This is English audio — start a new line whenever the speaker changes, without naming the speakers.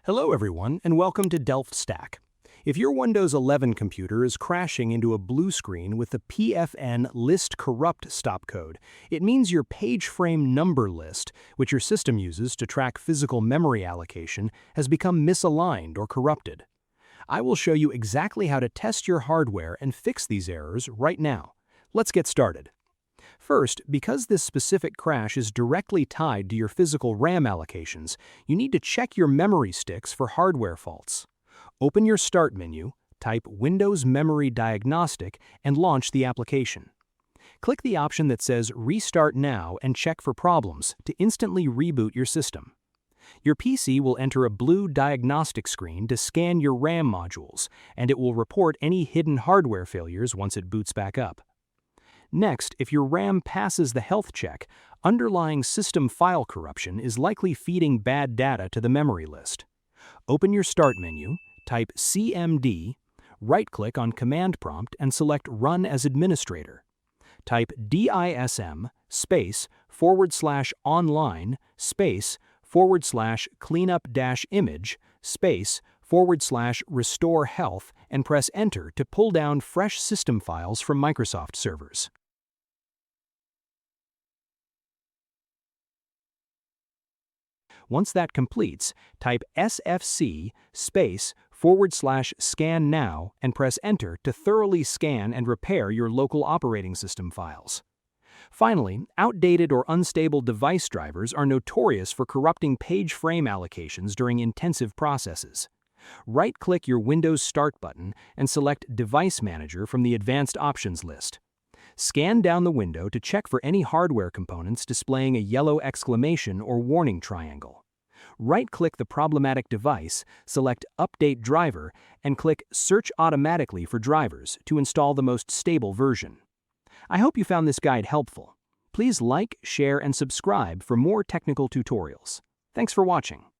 Hello everyone, and welcome to Delft Stack. If your Windows 11 computer is crashing into a blue screen with the PFN LIST CORRUPT stopcode, it means your page frame number list, which your system uses to track physical memory allocation, has become misaligned or corrupted. I will show you exactly how to test your hardware and fix these errors right now. Let's get started. First, because this specific crash is directly tied to your physical RAM allocations, you need to check your memory sticks for hardware faults. Open your Start menu, type Windows Memory Diagnostic, and launch the application. Click the option that says Restart Now and check for problems to instantly reboot your system. Your PC will enter a blue diagnostic screen to scan your RAM modules, and it will report any hidden hardware failures once it boots back up. Next, if your RAM passes the health check, underlying system file corruption is likely feeding bad data to the memory list. Open your Start menu, type CMD, right-click on Command Prompt and select Run as Administrator. Type DISM /online /cleanup-image /restore health and press Enter to pull down fresh system files from Microsoft servers. Once that completes, type SFC /scan now and press Enter to thoroughly scan and repair your local operating system files. Finally, outdated or unstable device drivers are notorious for corrupting page frame allocations during intensive processes. Right-click your Windows Start button and select Device Manager from the Advanced Options list. Scan down the window to check for any hardware components displaying a yellow exclamation or warning triangle. Right-click the problematic device, select Update Driver, and click Search Automatically for drivers to install the most stable version. I hope you found this guide helpful. Please like, share, and subscribe for more technical tutorials. Thanks for watching.